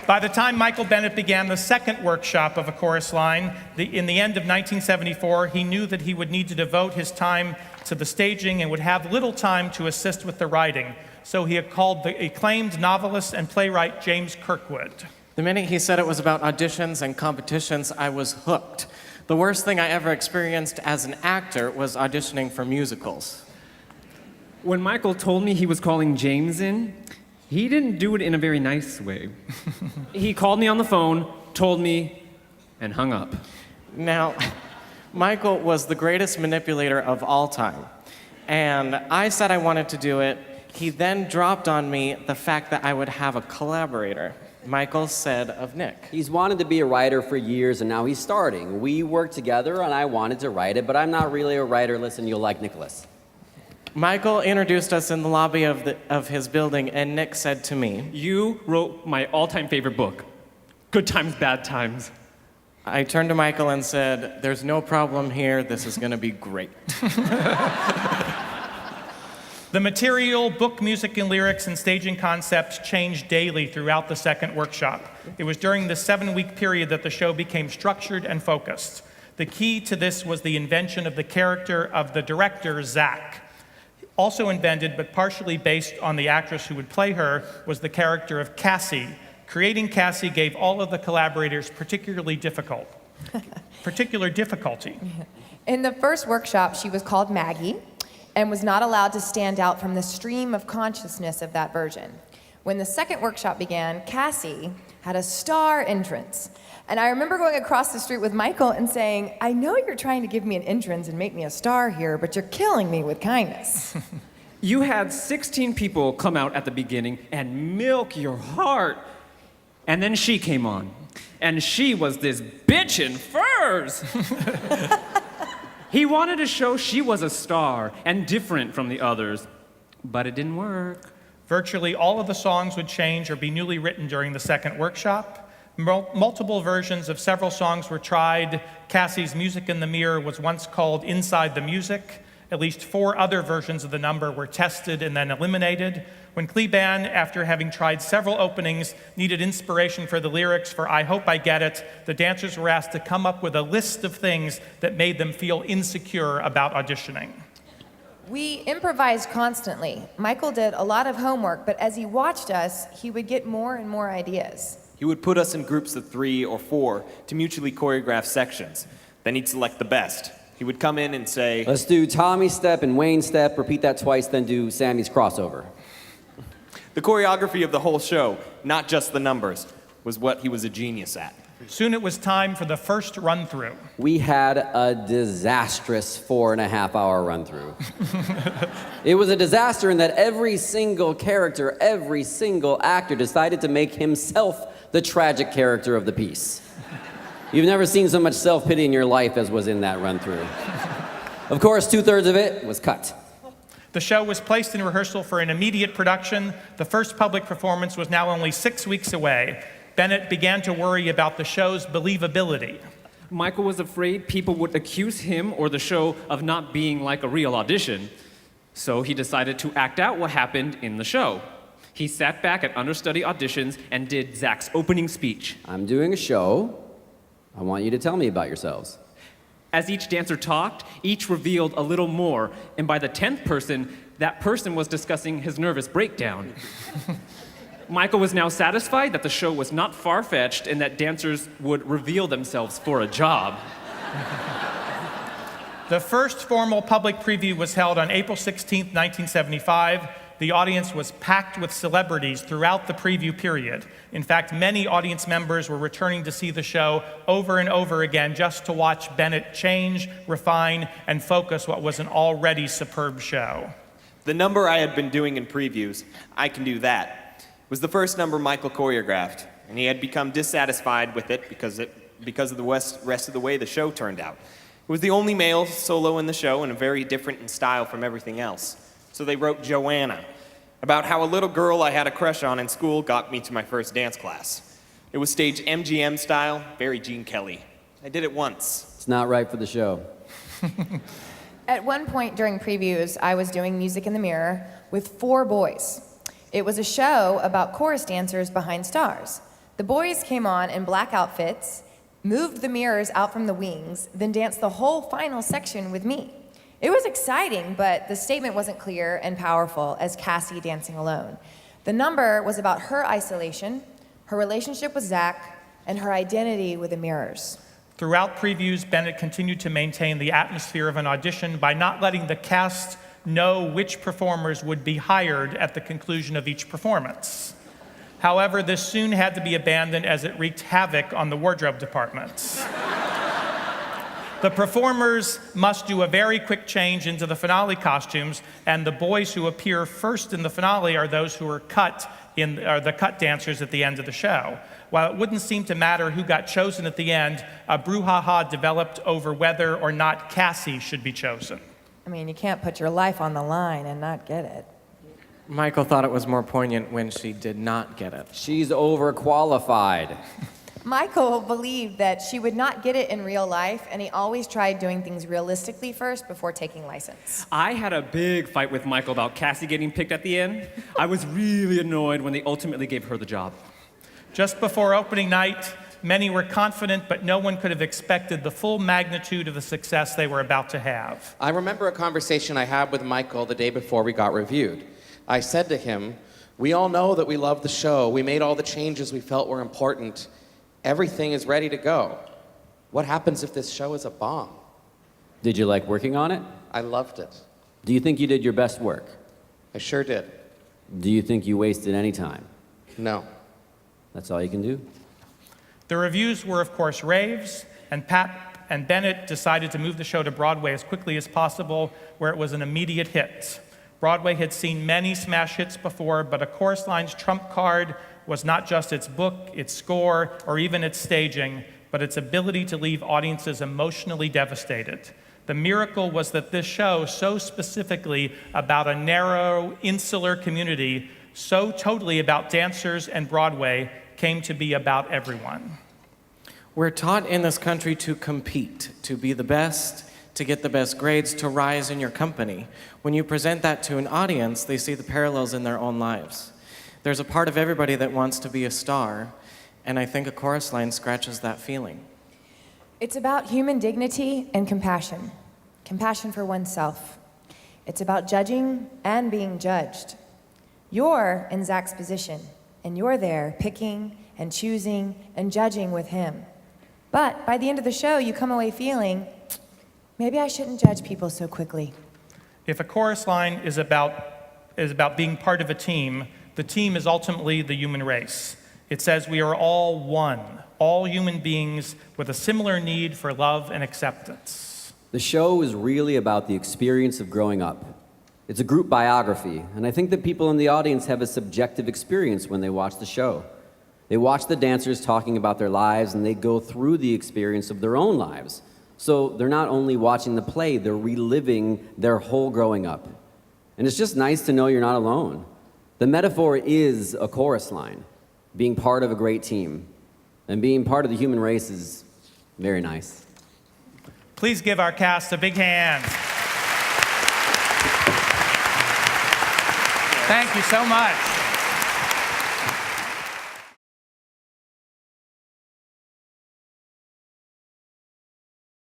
By the time Michael Bennett began the second workshop of a chorus line, in the end of 1974, he knew that he would need to devote his time to the staging and would have little time to assist with the writing. So he had called the acclaimed novelist and playwright James Kirkwood. The minute he said it was about auditions and competitions, I was hooked. The worst thing I ever experienced as an actor was auditioning for musicals. When Michael told me he was calling James in, he didn't do it in a very nice way. He called me on the phone, told me, and hung up. Now, Michael was the greatest manipulator of all time. And I said I wanted to do it. He then dropped on me the fact that I would have a collaborator. Michael said of Nick. He's wanted to be a writer for years, and now he's starting. We worked together, and I wanted to write it, but I'm not really a writer. Listen, you'll like Nicholas. Michael introduced us in the lobby of his building, and Nick said to me, You wrote my all-time favorite book, Good Times, Bad Times. I turned to Michael and said, there's no problem here, this is gonna be great. The material, book, music, and lyrics and staging concepts changed daily throughout the second workshop. It was during the 7-week period that the show became structured and focused. The key to this was the invention of the character of the director, Zach. Also invented, but partially based on the actress who would play her, was the character of Cassie. Creating Cassie gave all of the collaborators particular difficulty. In the first workshop, she was called Maggie and was not allowed to stand out from the stream of consciousness of that version. When the second workshop began, Cassie had a star entrance. And I remember going across the street with Michael and saying, I know you're trying to give me an entrance and make me a star here, but you're killing me with kindness. You had 16 people come out at the beginning and milk your heart. And then she came on. And she was this bitch in furs. He wanted to show she was a star and different from the others, but it didn't work. Virtually all of the songs would change or be newly written during the second workshop. Multiple versions of several songs were tried. Cassie's Music in the Mirror was once called Inside the Music. At least 4 other versions of the number were tested and then eliminated. When Kleban, after having tried several openings, needed inspiration for the lyrics for I Hope I Get It, the dancers were asked to come up with a list of things that made them feel insecure about auditioning. We improvised constantly. Michael did a lot of homework, but as he watched us, he would get more and more ideas. He would put us in groups of 3 or 4 to mutually choreograph sections. Then he'd select the best. He would come in and say, Let's do Tommy's step and Wayne's step, repeat that twice, then do Sammy's crossover. The choreography of the whole show, not just the numbers, was what he was a genius at. Soon it was time for the first run-through. We had a disastrous 4.5-hour run-through. It was a disaster in that every single character, every single actor decided to make himself the tragic character of the piece. You've never seen so much self-pity in your life as was in that run-through. Of course, 2/3 of it was cut. The show was placed in rehearsal for an immediate production. The first public performance was now only 6 weeks away. Bennett began to worry about the show's believability. Michael was afraid people would accuse him or the show of not being like a real audition. So he decided to act out what happened in the show. He sat back at understudy auditions and did Zach's opening speech. I'm doing a show. I want you to tell me about yourselves. As each dancer talked, each revealed a little more, and by the 10th person, that person was discussing his nervous breakdown. Michael was now satisfied that the show was not far-fetched and that dancers would reveal themselves for a job. The first formal public preview was held on April 16, 1975. The audience was packed with celebrities throughout the preview period. In fact, many audience members were returning to see the show over and over again just to watch Bennett change, refine, and focus what was an already superb show. The number I had been doing in previews, I Can Do That, was the first number Michael choreographed, and he had become dissatisfied with it because of the rest of the way the show turned out. It was the only male solo in the show and very different in style from everything else. So they wrote Joanna, about how a little girl I had a crush on in school got me to my first dance class. It was staged MGM style, very Gene Kelly. I did it once. It's not right for the show. At one point during previews, I was doing Music in the Mirror with 4 boys. It was a show about chorus dancers behind stars. The boys came on in black outfits, moved the mirrors out from the wings, then danced the whole final section with me. It was exciting, but the statement wasn't clear and powerful as Cassie dancing alone. The number was about her isolation, her relationship with Zach, and her identity with the mirrors. Throughout previews, Bennett continued to maintain the atmosphere of an audition by not letting the cast know which performers would be hired at the conclusion of each performance. However, this soon had to be abandoned as it wreaked havoc on the wardrobe department. The performers must do a very quick change into the finale costumes, and the boys who appear first in the finale are those who are the cut dancers at the end of the show. While it wouldn't seem to matter who got chosen at the end, a brouhaha developed over whether or not Cassie should be chosen. I mean, you can't put your life on the line and not get it. Michael thought it was more poignant when she did not get it. She's overqualified. Michael believed that she would not get it in real life, and he always tried doing things realistically first before taking license. I had a big fight with Michael about Cassie getting picked at the end. I was really annoyed when they ultimately gave her the job. Just before opening night, many were confident, but no one could have expected the full magnitude of the success they were about to have. I remember a conversation I had with Michael the day before we got reviewed. I said to him, "We all know that we love the show. We made all the changes we felt were important. Everything is ready to go. What happens if this show is a bomb?" Did you like working on it? I loved it. Do you think you did your best work? I sure did. Do you think you wasted any time? No. That's all you can do? The reviews were, of course, raves, and Pat and Bennett decided to move the show to Broadway as quickly as possible, where it was an immediate hit. Broadway had seen many smash hits before, but A Chorus Line's trump card was not just its book, its score, or even its staging, but its ability to leave audiences emotionally devastated. The miracle was that this show, so specifically about a narrow, insular community, so totally about dancers and Broadway, came to be about everyone. We're taught in this country to compete, to be the best, to get the best grades, to rise in your company. When you present that to an audience, they see the parallels in their own lives. There's a part of everybody that wants to be a star, and I think A Chorus Line scratches that feeling. It's about human dignity and compassion. Compassion for oneself. It's about judging and being judged. You're in Zach's position, and you're there picking and choosing and judging with him. But by the end of the show, you come away feeling, maybe I shouldn't judge people so quickly. If A Chorus Line is about being part of a team, the team is ultimately the human race. It says we are all one, all human beings with a similar need for love and acceptance. The show is really about the experience of growing up. It's a group biography, and I think that people in the audience have a subjective experience when they watch the show. They watch the dancers talking about their lives, and they go through the experience of their own lives. So they're not only watching the play, they're reliving their whole growing up. And it's just nice to know you're not alone. The metaphor is a chorus line, being part of a great team. And being part of the human race is very nice. Please give our cast a big hand. Thank you so much.